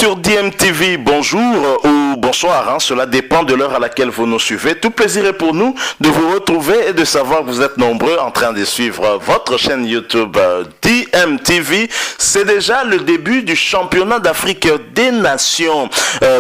sur DMTV, bonjour ou bonsoir, hein, cela dépend de l'heure à laquelle vous nous suivez. Tout plaisir est pour nous de vous retrouver et de savoir que vous êtes nombreux en train de suivre votre chaîne YouTube DMTV. C'est déjà le début du championnat d'Afrique des Nations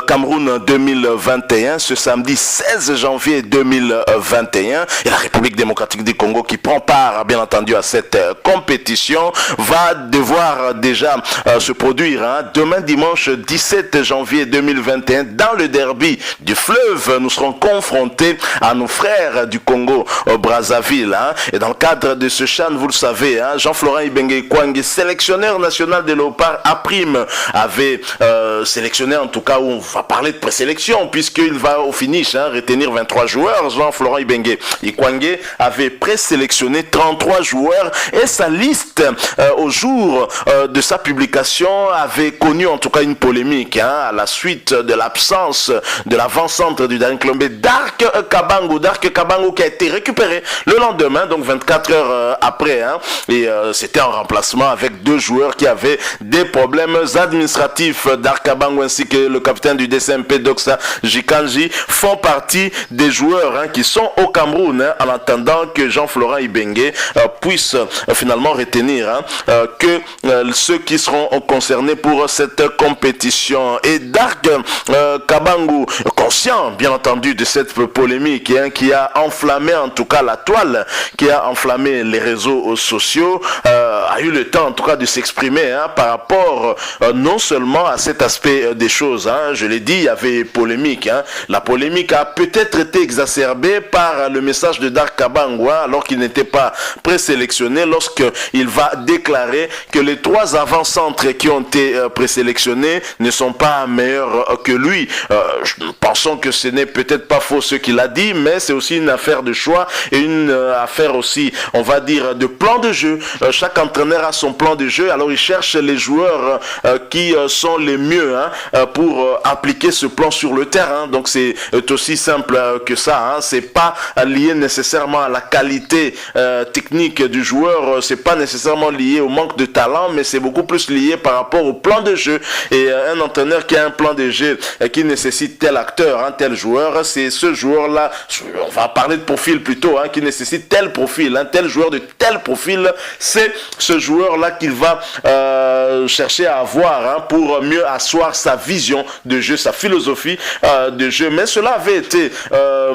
Cameroun 2021, ce samedi 16 janvier 2021. Et la République démocratique du Congo qui prend part, bien entendu, à cette compétition, va devoir déjà se produire demain dimanche 17 janvier 2021 dans le derby du fleuve. Nous serons confrontés à nos frères du Congo au Brazzaville. Et dans le cadre de ce CHAN, vous le savez, Jean-Florent Ibenge Kwangé, sélectionneur national des Léopards à prime, avait sélectionné, en tout cas, où on va parler de présélection, puisqu'il va au finish retenir 23 joueurs. Jean-Florent Ibenge Kwangé avait présélectionné 33 joueurs et sa liste au jour de sa publication avait connu en tout cas une polémique à la suite de l'absence de l'avant-centre du Daring Colombé, Dark Kabango qui a été récupéré le lendemain, donc 24 heures après, et c'était en remplacement avec deux joueurs qui avaient des problèmes administratifs. Dark Kabango ainsi que le capitaine du DCMP Doxa Jikanji font partie des joueurs qui sont au Cameroun en attendant que Jean-Florent Ibenge puisse finalement retenir que ceux qui seront concernés pour cette compétition. Et Dark Kabango, conscient bien entendu de cette polémique qui a enflammé en tout cas la toile, qui a enflammé les réseaux sociaux, a eu le temps en tout cas de s'exprimer par rapport non seulement à cet aspect des choses. Je l'ai dit, il y avait polémique. La polémique a peut-être été exacerbée par le message de Dark Kabango alors qu'il n'était pas présélectionné, lorsqu'il va déclarer que les trois avant-centres qui ont été présélectionnés ne sont pas meilleurs que lui. Pensons que ce n'est peut-être pas faux ce qu'il a dit, mais c'est aussi une affaire de choix et une affaire aussi, on va dire, de plan de jeu. Chaque entraîneur a son plan de jeu, alors il cherche les joueurs qui sont les mieux pour appliquer ce plan sur le terrain. Donc c'est aussi simple que ça. C'est pas lié nécessairement à la qualité technique du joueur, c'est pas nécessairement lié au manque de talent, mais c'est beaucoup plus lié par rapport au plan de jeu. Et un entraîneur qui a un plan de jeu qui nécessite tel acteur, tel joueur, c'est ce joueur-là, on va parler de profil plutôt, qui nécessite tel profil, tel joueur de tel profil, c'est ce joueur-là qu'il va chercher à avoir pour mieux asseoir sa vision de jeu, sa philosophie de jeu. Mais cela avait été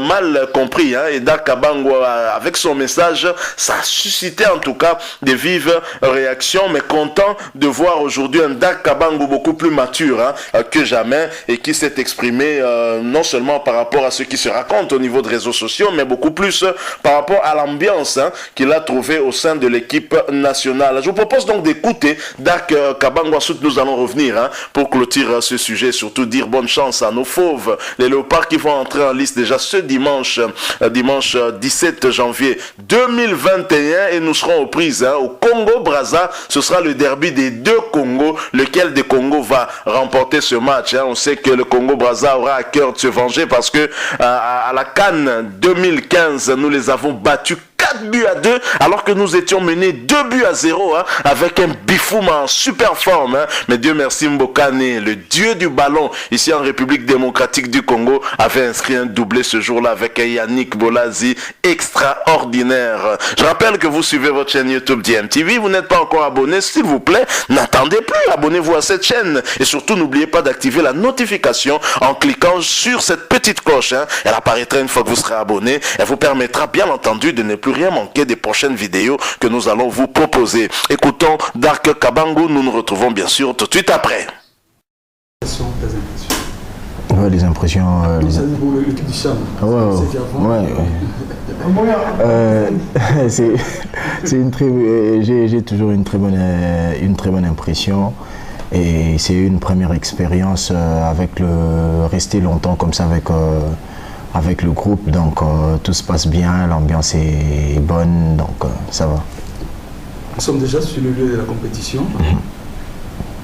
mal compris, et Dark Kabango, avec son message, ça a suscité en tout cas des vives réactions, mais content de voir aujourd'hui un Dark Kabango beaucoup plus mature que jamais et qui s'est exprimé non seulement par rapport à ce qui se raconte au niveau des réseaux sociaux, mais beaucoup plus par rapport à l'ambiance qu'il a trouvée au sein de l'équipe nationale. Je vous propose donc d'écouter Dark Kabango. Ensuite, nous allons revenir pour clôturer ce sujet, surtout dire bonne chance à nos fauves, les Léopards qui vont entrer en liste déjà ce dimanche 17 janvier 2021, et nous serons aux prises au Congo-Brazza. Ce sera le derby des deux Congos. Lequel des Congos va remporter ce match? On sait que le Congo-Brazza aura à cœur de se venger parce que à la CAN 2015, nous les avons battus 4 buts à 2, alors que nous étions menés 2 buts à 0 avec un Bifouma en super forme. Mais Dieu merci, Mbokane, le dieu du ballon ici en République démocratique du Congo, avait inscrit un doublé ce jour-là avec Yannick Bolazi, extraordinaire. Je rappelle que vous suivez votre chaîne YouTube DMTV, vous n'êtes pas encore abonné, s'il vous plaît, n'attendez plus, abonnez-vous à cette chaîne et surtout n'oubliez pas d'activer la notification en cliquant sur cette petite cloche. Elle apparaîtra une fois que vous serez abonné, elle vous permettra bien entendu de ne plus rien manquer des prochaines vidéos que nous allons vous proposer. Écoutons Dark Kabango, nous nous retrouvons bien sûr tout de suite après. Ouais, les impressions. L'équipe du CHAN. C'est une très. J'ai toujours une très bonne impression. Et c'est une première expérience avec rester longtemps comme ça avec le groupe, donc tout se passe bien, l'ambiance est bonne, donc ça va. Nous sommes déjà sur le lieu de la compétition.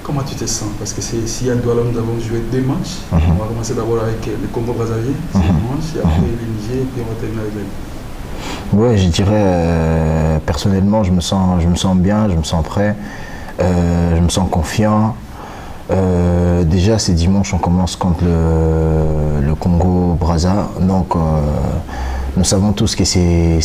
Comment tu te sens? Parce que si à Douala nous avons joué 2 matchs, on va commencer d'abord avec le Congo-Brazzaville, c'est dimanche, et après le Niger, et puis on va terminer avec la Libye. Ouais, je dirais personnellement, je me sens bien, je me sens prêt, je me sens confiant. Déjà, c'est dimanche, on commence contre le Congo-Brazza. Donc, nous savons tous que c'est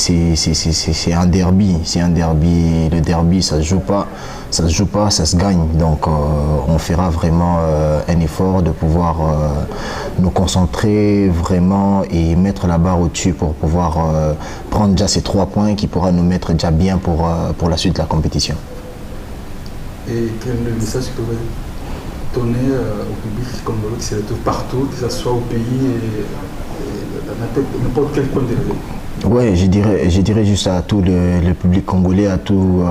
un derby. C'est un derby. Le derby, ça se joue pas. Ça se joue pas, ça se gagne. Donc, on fera vraiment un effort de pouvoir nous concentrer vraiment et mettre la barre au-dessus pour pouvoir prendre déjà ces 3 points qui pourra nous mettre déjà bien pour la suite de la compétition. Et quel est le message que vous donner au public congolais qui se retrouve partout, que ce soit au pays et dans n'importe quel coin de la vie? Ouais, je dirais juste à tout le public congolais, à tout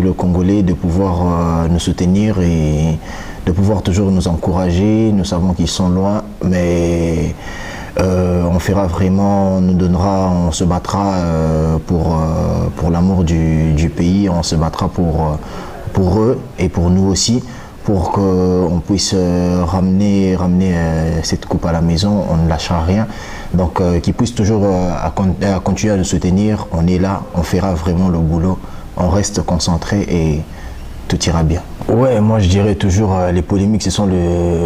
le Congolais de pouvoir nous soutenir et de pouvoir toujours nous encourager. Nous savons qu'ils sont loin, mais on fera vraiment, on se battra pour l'amour du pays, on se battra pour eux et pour nous aussi, pour qu'on puisse ramener cette coupe à la maison. On ne lâchera rien. Donc qu'ils puissent toujours continuer à nous soutenir. On est là, on fera vraiment le boulot. On reste concentré et tout ira bien. Ouais, moi je dirais toujours les polémiques, ce sont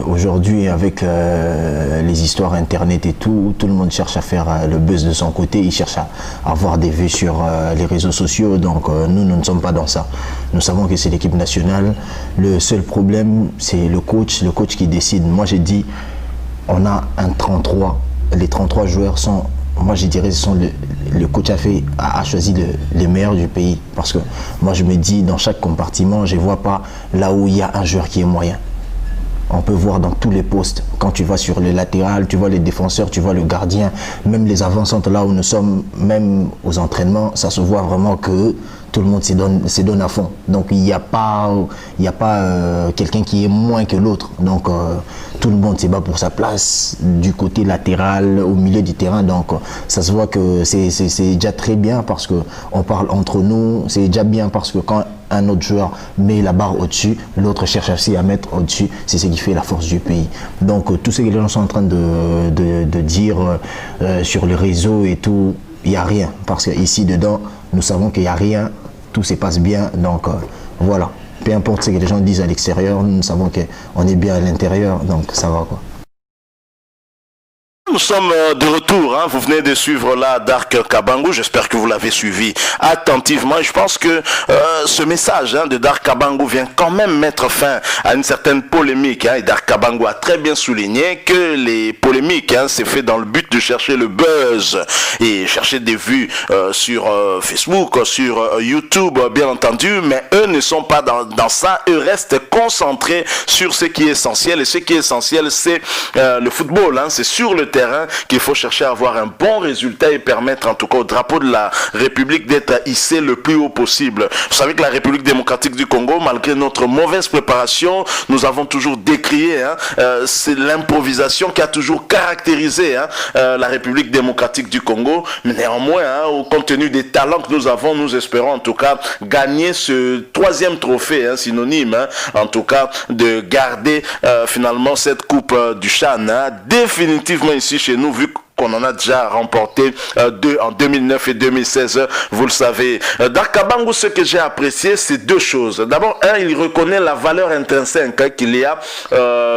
aujourd'hui avec les histoires internet et tout le monde cherche à faire le buzz de son côté, il cherche à avoir des vues sur les réseaux sociaux, donc nous ne sommes pas dans ça. Nous savons que c'est l'équipe nationale, le seul problème c'est le coach qui décide. Moi j'ai dit, on a un 33, les 33 joueurs sont, moi je dirais, le coach a choisi les meilleurs du pays, parce que moi je me dis, dans chaque compartiment, je ne vois pas là où il y a un joueur qui est moyen. On peut voir dans tous les postes, quand tu vas sur le latéral, tu vois les défenseurs, tu vois le gardien, même les avant-centres, là où nous sommes, même aux entraînements, ça se voit vraiment que tout le monde se donne à fond. Donc il n'y a pas quelqu'un qui est moins que l'autre. Donc tout le monde se bat pour sa place, du côté latéral, au milieu du terrain. Donc ça se voit que c'est déjà très bien, parce qu'on parle entre nous. C'est déjà bien parce que quand un autre joueur met la barre au-dessus, l'autre cherche aussi à mettre au-dessus. C'est ce qui fait la force du pays. Donc tout ce que les gens sont en train de dire sur les réseaux et tout, il n'y a rien. Parce qu'ici dedans, nous savons qu'il n'y a rien, tout se passe bien. Donc voilà, peu importe ce que les gens disent à l'extérieur, nous savons qu'on est bien à l'intérieur, donc ça va quoi. Nous sommes de retour, hein. Vous venez de suivre là Dark Kabangu, j'espère que vous l'avez suivi attentivement. Je pense que ce message de Dark Kabangu vient quand même mettre fin à une certaine polémique, hein. Et Dark Kabangu a très bien souligné que les polémiques, c'est fait dans le but de chercher le buzz et chercher des vues sur Facebook, sur YouTube bien entendu, mais eux ne sont pas dans ça, eux restent concentrés sur ce qui est essentiel, et ce qui est essentiel c'est le football, c'est sur le terrain qu'il faut chercher à avoir un bon résultat et permettre en tout cas au drapeau de la République d'être hissé le plus haut possible. Vous savez que la République démocratique du Congo, malgré notre mauvaise préparation, nous avons toujours décrié, c'est l'improvisation qui a toujours caractérisé la République démocratique du Congo. Mais néanmoins, au compte tenu des talents que nous avons, nous espérons en tout cas gagner ce 3e trophée, synonyme en tout cas de garder finalement cette coupe du Chan définitivement ici chez nous, vu qu'on en a déjà remporté 2 en 2009 et 2016, vous le savez. Dark Kabangu, ce que j'ai apprécié, c'est 2 choses. D'abord, il reconnaît la valeur intrinsèque qu'il y a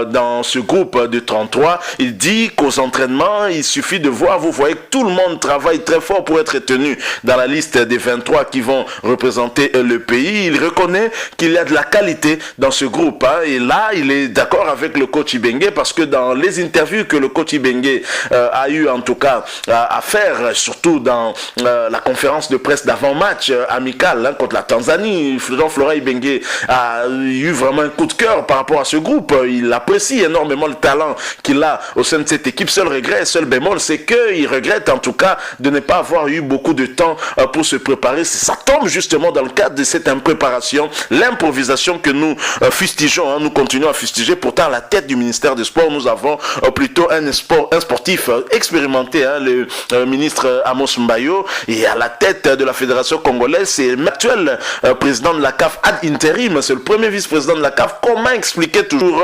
dans ce groupe de 33. Il dit qu'aux entraînements, il suffit de voir, vous voyez que tout le monde travaille très fort pour être tenu dans la liste des 23 qui vont représenter le pays. Il reconnaît qu'il y a de la qualité dans ce groupe. Et là, il est d'accord avec le coach Ibenge, parce que dans les interviews que le coach Ibenge a eu en tout cas à faire, surtout dans la conférence de presse d'avant-match amical contre la Tanzanie, Jean-Florent Ibenge a eu vraiment un coup de cœur par rapport à ce groupe. Il apprécie énormément le talent qu'il a au sein de cette équipe. Seul regret, seul bémol, c'est qu'il regrette en tout cas de ne pas avoir eu beaucoup de temps pour se préparer. Ça tombe justement dans le cadre de cette impréparation, l'improvisation que nous fustigeons, nous continuons à fustiger. Pourtant, à la tête du ministère des Sports, nous avons plutôt un sportif expérimenté, le ministre Amos Mbayo, et à la tête de la fédération congolaise, c'est l'actuel président de la CAF ad interim, c'est le premier vice-président de la CAF. Comment expliquer toujours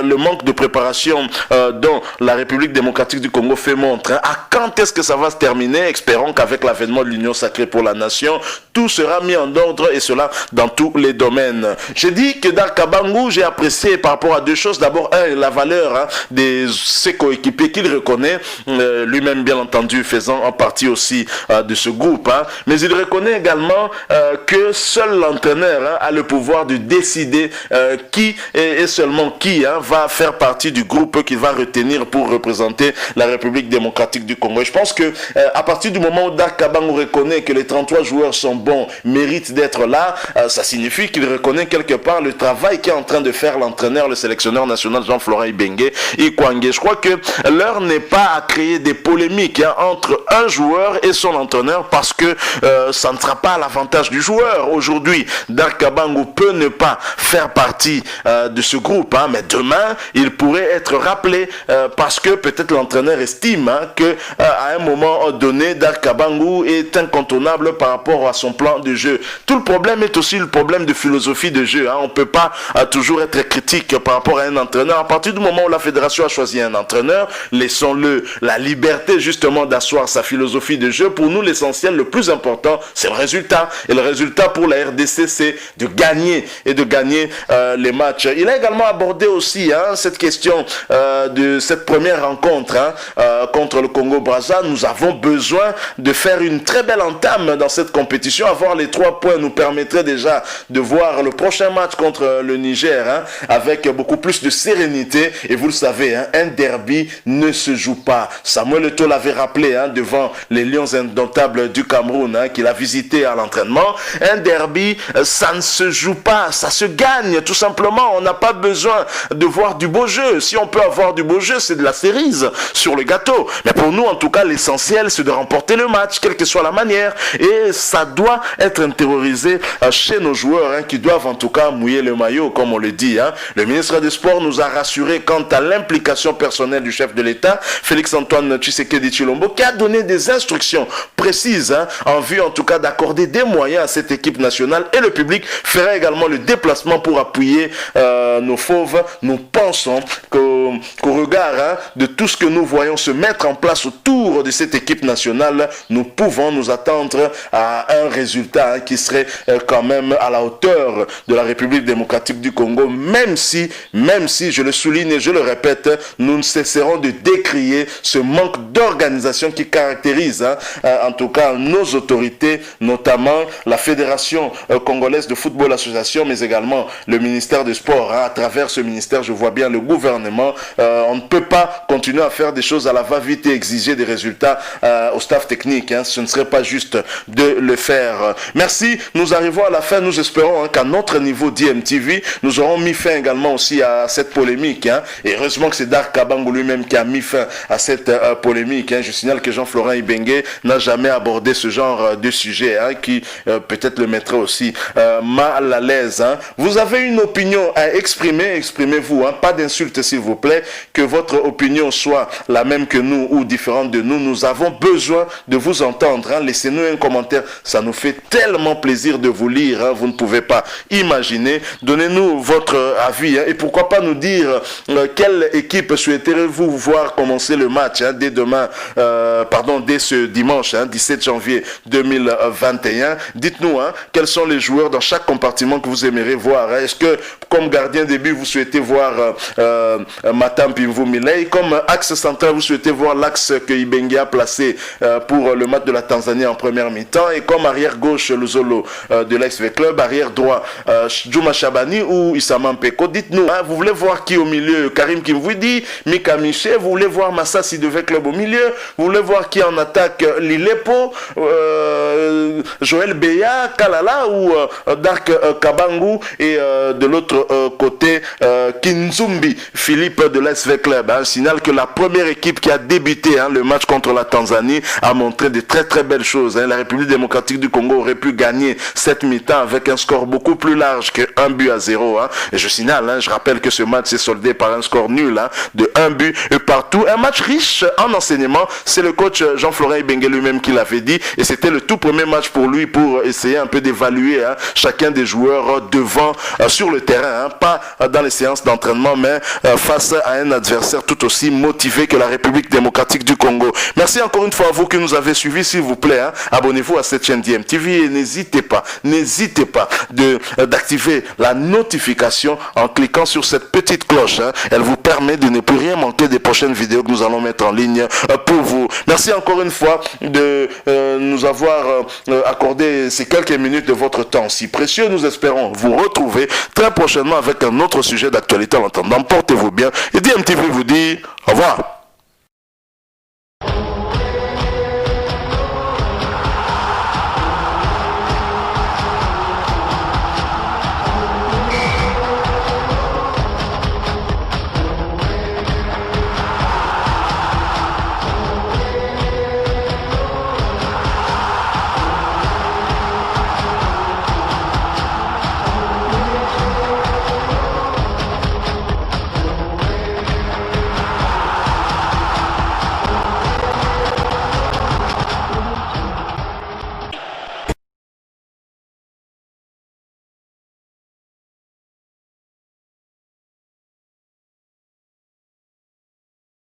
le manque de préparation dont la République démocratique du Congo fait montre. À quand est-ce que ça va se terminer? Espérons qu'avec l'avènement de l'Union sacrée pour la nation, tout sera mis en ordre et cela dans tous les domaines. J'ai dit que Dark Kabangu, j'ai apprécié par rapport à deux choses. D'abord, la valeur de ses coéquipiers qu'il reconnaît, lui-même bien entendu faisant en partie aussi de ce groupe. Mais il reconnaît également que seul l'entraîneur a le pouvoir de décider qui et seulement qui va faire partie du groupe qu'il va retenir pour représenter la République démocratique du Congo. Et je pense que à partir du moment où Dark Kabangu reconnaît que les 33 joueurs sont bons, méritent d'être là, ça signifie qu'il reconnaît quelque part le travail qu'est en train de faire l'entraîneur, le sélectionneur national Jean-Florent Ibenge Ikwangé. Je crois que l'heure n'est pas à créer des polémiques entre un joueur et son entraîneur parce que ça ne sera pas à l'avantage du joueur. Aujourd'hui, Dark Kabangu peut ne pas faire partie de ce groupe, mais demain, il pourrait être rappelé parce que peut-être l'entraîneur estime que à un moment donné, Dark Kabangu est incontournable par rapport à son plan de jeu. Tout le problème est aussi le problème de philosophie de jeu. On ne peut pas toujours être critique par rapport à un entraîneur. À partir du moment où la fédération a choisi un entraîneur, laissons-le la liberté justement d'asseoir sa philosophie de jeu. Pour nous, l'essentiel, le plus important, c'est le résultat. Et le résultat pour la RDC, c'est de gagner et de gagner les matchs. Il a également abordé aussi cette question de cette première rencontre contre le Congo-Brazza. Nous avons besoin de faire une très belle entame dans cette compétition. Avoir les 3 points nous permettrait déjà de voir le prochain match contre le Niger avec beaucoup plus de sérénité. Et vous le savez, un derby ne se joue pas. Samuel Eto'o l'avait rappelé devant les Lions indomptables du Cameroun qu'il a visité à l'entraînement. Un derby, ça ne se joue pas, ça se gagne tout simplement. On n'a pas besoin de voir du beau jeu. Si on peut avoir du beau jeu, c'est de la cerise sur le gâteau. Mais pour nous, en tout cas, l'essentiel, c'est de remporter le match, quelle que soit la manière. Et ça doit être intériorisé chez nos joueurs qui doivent en tout cas mouiller le maillot, comme on le dit. Le ministre des Sports nous a rassuré quant à l'implication personnelle du chef de l'État, Félix-Antoine Tshisekedi Tshilombo, qui a donné des instructions précises en vue en tout cas d'accorder des moyens à cette équipe nationale, et le public fera également le déplacement pour appuyer nos fauves. Nous pensons qu'au regard de tout ce que nous voyons se mettre en place autour de cette équipe nationale, nous pouvons nous attendre à un résultat qui serait quand même à la hauteur de la République démocratique du Congo, même si, je le souligne et je le répète, nous ne cesserons de décrier ce manque d'organisation qui caractérise en tout cas nos autorités, notamment la Fédération congolaise de football association, mais également le ministère des Sports. À travers ce ministère, je vois bien le gouvernement. On ne peut pas continuer à faire des choses à la va-vite et exiger des résultats au staff technique. Ce ne serait pas juste de le faire. Merci. Nous arrivons à la fin. Nous espérons qu'à notre niveau d'IMTV, nous aurons mis fin également aussi à cette polémique. Et heureusement que c'est Dark Kabangu lui-même qui a mis fin à cette polémique. Je signale que Jean-Florent Ibenge n'a jamais abordé ce genre de sujet qui peut-être le mettrait aussi mal à l'aise. Vous avez une opinion à exprimer, exprimez-vous. Pas d'insulte s'il vous plaît. Que votre opinion soit la même que nous ou différente de nous. Nous avons besoin de vous entendre. Laissez-nous un commentaire. Ça nous fait tellement plaisir de vous lire. Vous ne pouvez pas imaginer. Donnez-nous votre avis. Et pourquoi pas nous dire quelle équipe souhaiterez-vous voir commencer le match dès demain, dès ce dimanche 17 janvier 2021. Dites-nous quels sont les joueurs dans chaque compartiment que vous aimeriez voir. Est-ce que comme gardien de but vous souhaitez voir Matam Pimvu Milei, comme axe central vous souhaitez voir l'axe que Ibenge a placé pour le match de la Tanzanie en première mi-temps, et comme arrière gauche Luzolo de l'Ex-V Club, arrière droit Djouma Chabani ou Issama Mpeko. Dites-nous, vous voulez voir qui au milieu? Karim Kimvudi, Mika Miché, vous voulez voir Massa Sideve Club au milieu? Vous voulez voir qui en attaque? Lilepo, Joël Beya, Kalala ou Dark Kabangu, et de l'autre côté Kinzumbi Philippe de l'SV Club. Un signal que la première équipe qui a débuté le match contre la Tanzanie a montré de très très belles choses. La République démocratique du Congo aurait pu gagner cette mi-temps avec un score beaucoup plus large que 1-0. Et je signale, je rappelle que ce match s'est soldé par un score nul de 1 but partout. Un match riche en enseignement. C'est le coach Jean-Florent Ibenge lui-même qui l'avait dit, et c'était le tout premier match pour lui pour essayer un peu d'évaluer chacun des joueurs devant sur le terrain. terrain, hein, pas dans les séances d'entraînement, mais face à un adversaire tout aussi motivé que la République démocratique du Congo. Merci encore une fois à vous qui nous avez suivis, s'il vous plaît. Hein, abonnez-vous à cette chaîne DMTV et n'hésitez pas d'activer la notification en cliquant sur cette petite cloche. Hein. Elle vous permet de ne plus rien manquer des prochaines vidéos que nous allons mettre en ligne pour vous. Merci encore une fois de nous avoir accordé ces quelques minutes de votre temps si précieux. Nous espérons vous retrouver très prochainement avec un autre sujet d'actualité. En attendant, portez-vous bien et DMTV vous dit au revoir.